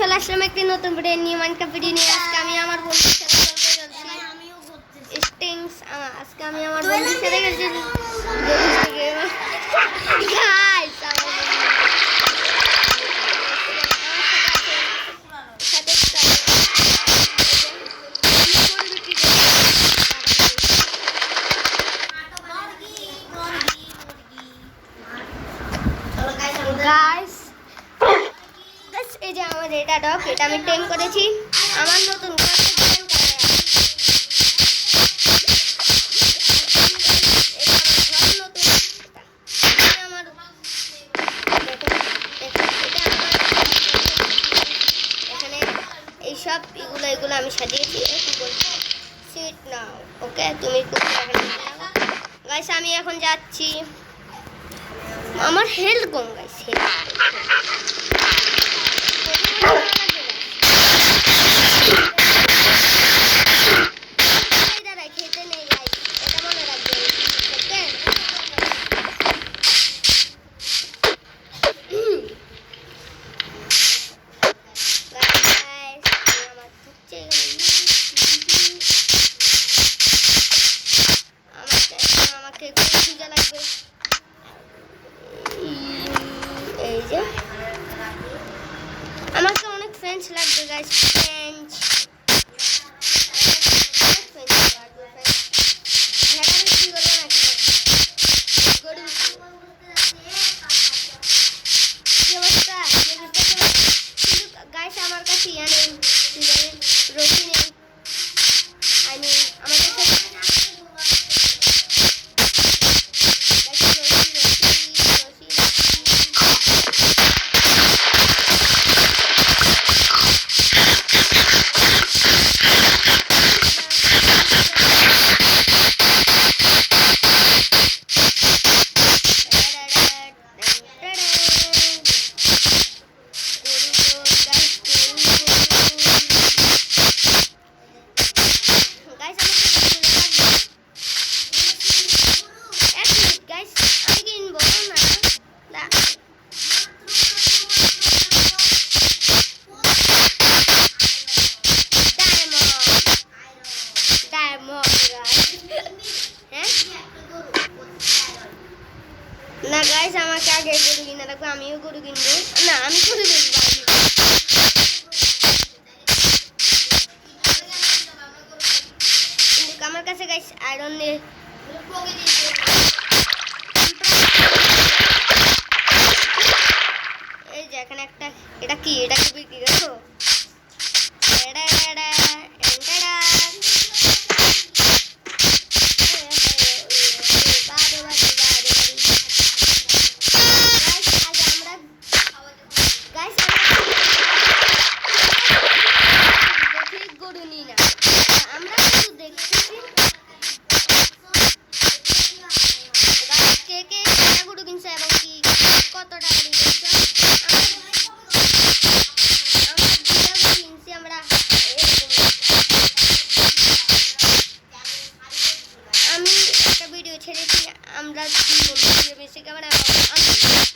চলে আসলাম একটি নতুন ভিডিও নিয়ে মাইনক্রাফট ভিডিও নিয়ে। আজকে আমি আমার বন্ধুর সাথে খেলতে যাচ্ছি স্টিংস। আজকে আমি আমার বন্ধুর সাথে খেলছি গাইস। গাইস এই যে আমার এটা ডগ, এটা আমি টেম করেছি। আমার নতুন এখানে এইসব এগুলো আমি সাজিয়েছি। সিট নাও, ওকে তুমি গাইস আমি এখন যাচ্ছি। আমার হেলথ কম গাইস, খেতে নেই গাইস, এটা মনে রাখবেন। আমাকে খুঁজে লাগবে। এই যে আমাকে অনেক ফ্রেন্ডস লাগবে গাইস, ফ্রেন্ডস গাইস আমার কাছে ইয়া নেই, রশি নেই। আমি আমার কাছে না গাইস, আমাকে আগে গরু কিনে রাখবো, আমিও গরু কিনবো। না আমি গরু কিনবো, কিন্তু আমার কাছে গাইস আয়রন নেই। এই যে এখানে একটা, এটা কি বিক্রি করবো?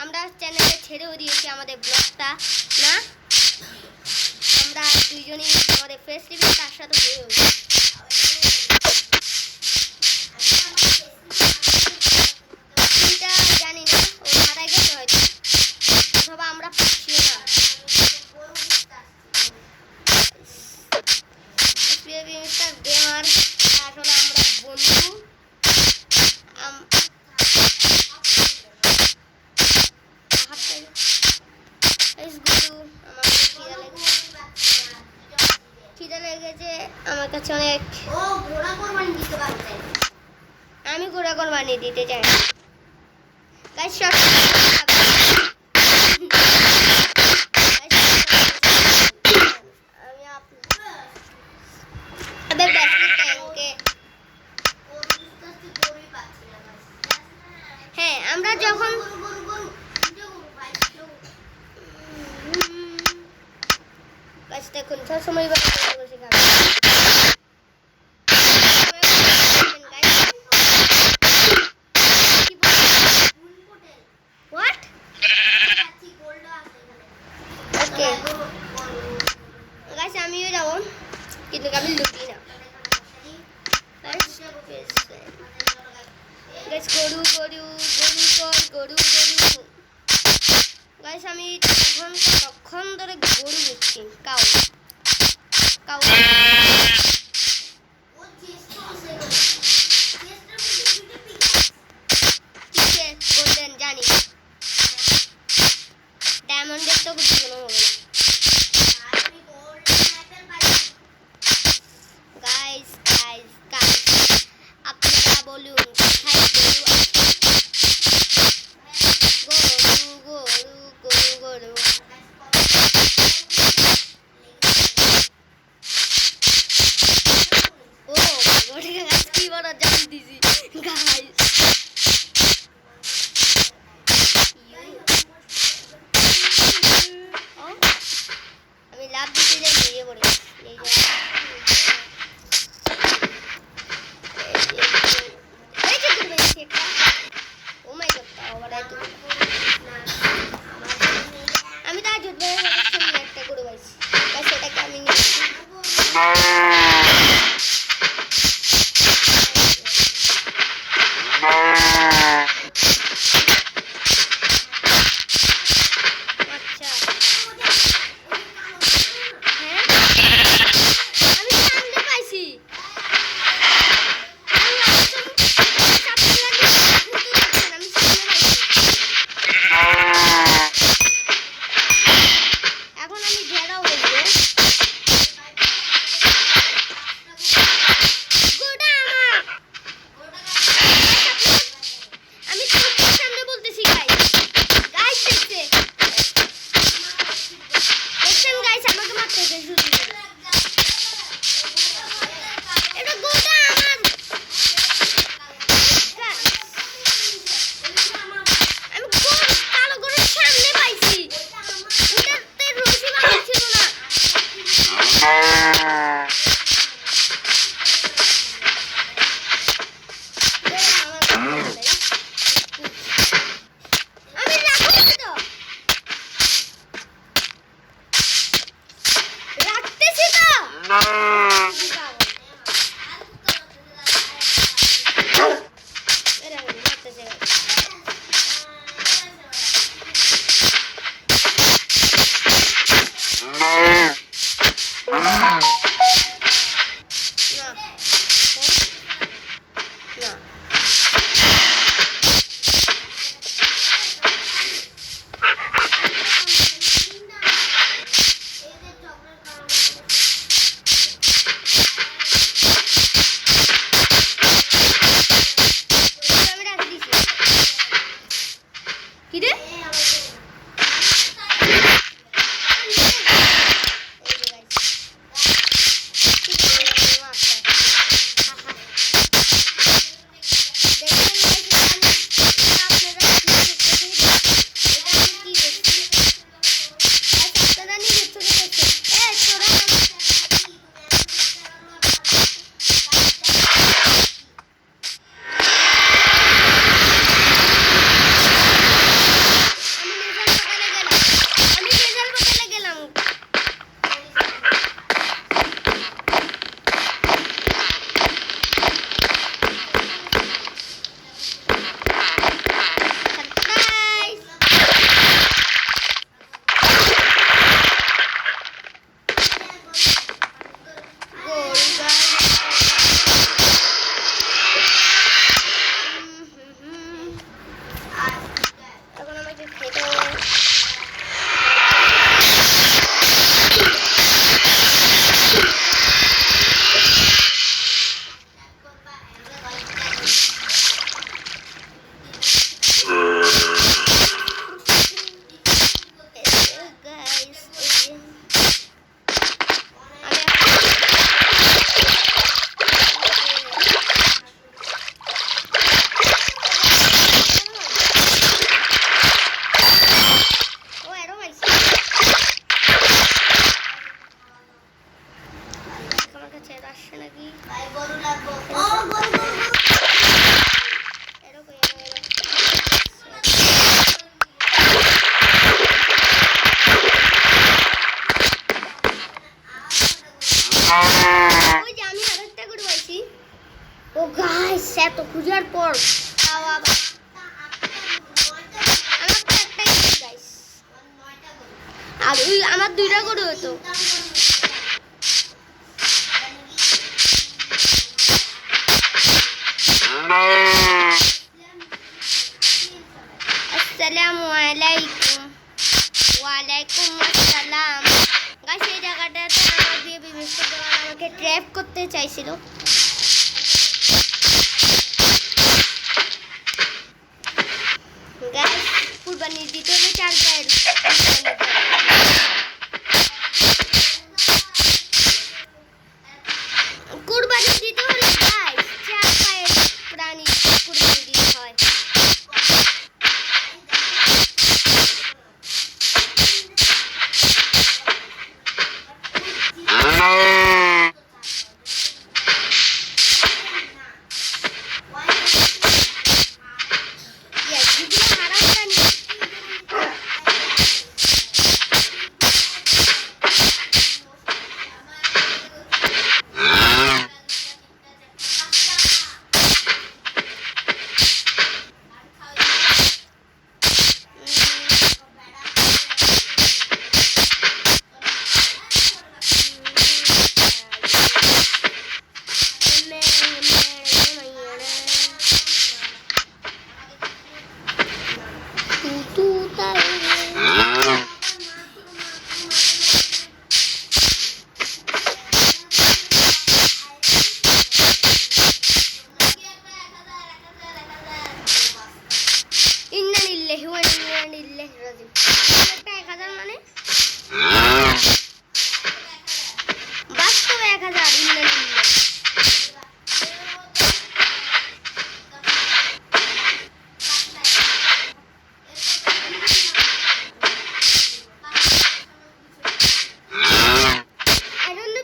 আমরা চ্যানেলে ছেড়েও দিয়েছি আমাদের ব্লগটা না, আমরা দুইজনই আমাদের ফেস রিভিউ তার সাথে জানি না, ও হারাই গেছে হয়তো, অথবা আমরা পাচ্ছি না। গেমার আসলে আমরা বন্ধু। খিদে লেগেছে আমার কাছে অনেক। আমি ঘোড়া কোরবানি দিতে চাই। হ্যাঁ আমরা যখন দেখুন সবসময় বসে খাবে। What? Okay. কিন্তু আমি লুটি না। গাইস গরু গরু গরু কর গরু গরু। গাইস আমি তখন ধরে গরু বুঝছি। কাউ কাউ গোল্ডেন জানি ডায়মন্ডের তো কিছু কোনো হবে না। গাইস গাইস গাইস আপনারা বলুন কোথায় গরু আছে? গরু গরু গরু গরু। ও ওটা গাছ কি বড় জাম দিছি গাইস। আমি লাভ দিতে যাই বেরিয়ে পড়ে এই যে আমি তার যুদ্ধ একটা করে পাইছি সেটাকে আমি নিচ্ছি। ওই যে আমি আরেকটা গরু পাইছি। ও গাইস এত খুঁজার পর তাও আবার আমার তো একটাই গরু গাইস, আর ওই আমার দুইটা গরু হতো। আসসালামু আলাইকুম। ওয়ালাইকুম আসসালাম। গাইস এই জায়গাটাতে আমার দিয়ে বিভীষিকা আমাকে ট্র্যাপ করতে চাইছিল। গাইস কুরবানি দিতে হলে 4 পায়ের কুরবানি দিতে হলে গাইস 4 পায়ের প্রাণী কুরবানি দিতে হয়। মানে বাস্তবে 1000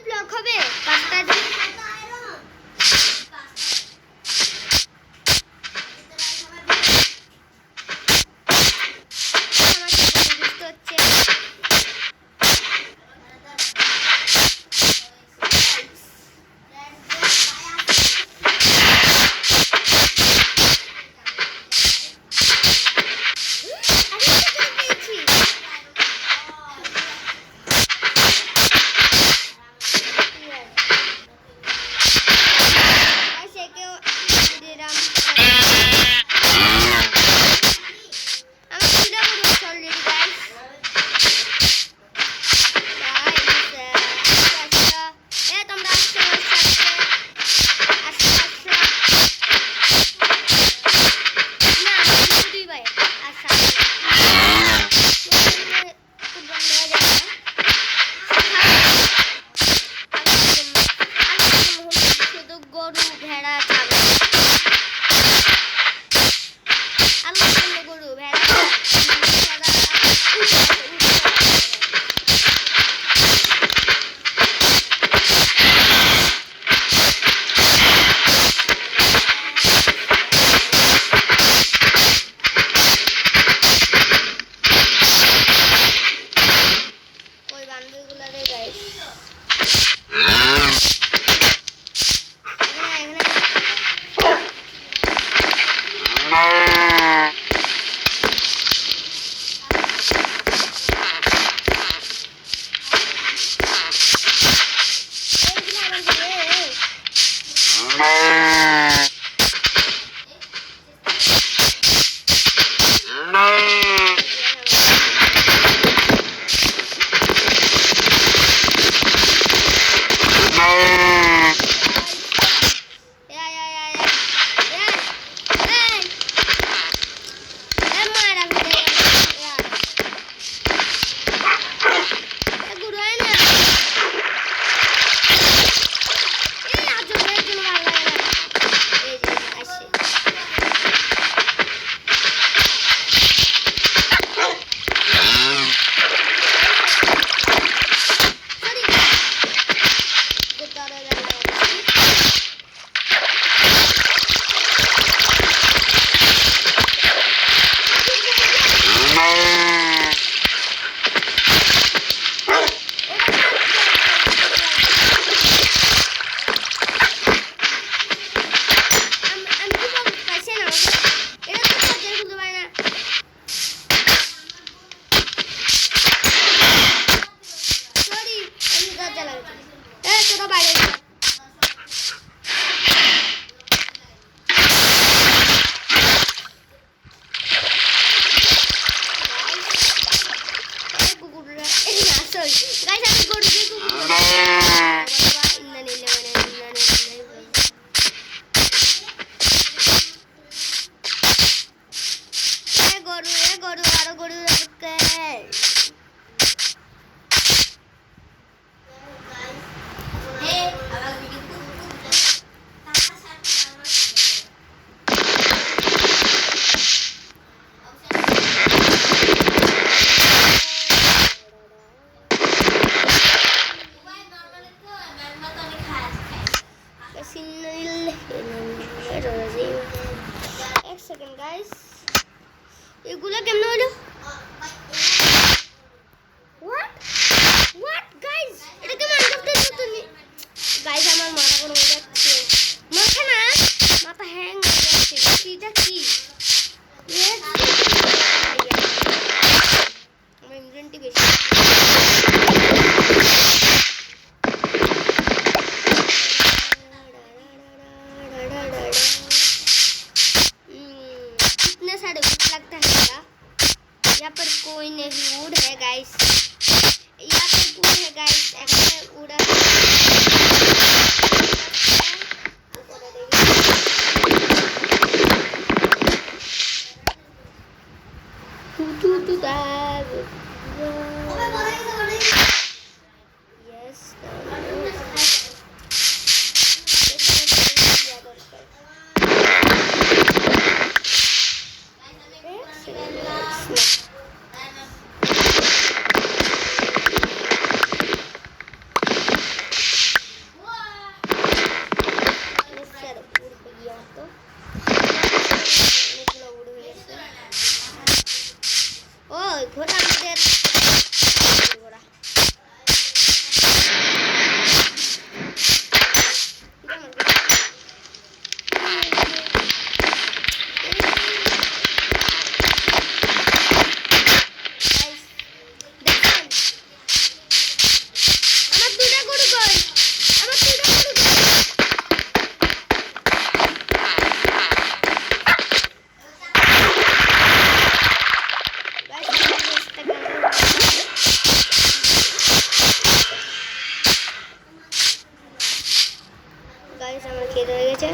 ব্লক হবে 5টা দিন। ঘোড়া আমাদের ঘোড়া গাইস আমার খেতে হয়ে গেছে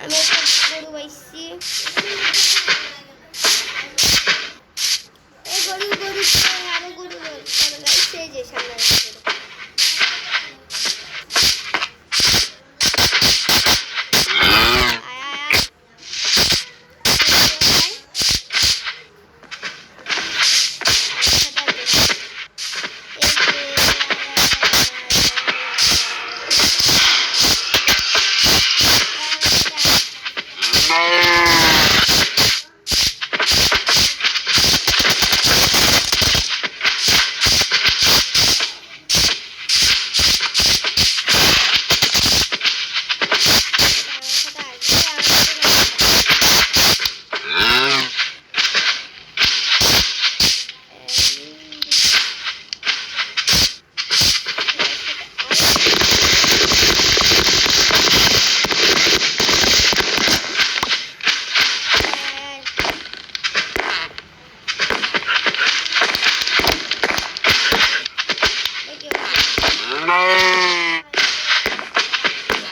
আমি একটা গরু পাইছি গরু গরু আরো গরু গাইছে যে সামনে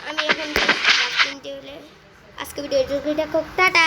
আমি এখন 3:00 হলে আজকে ভিডিও দেখো টাটা।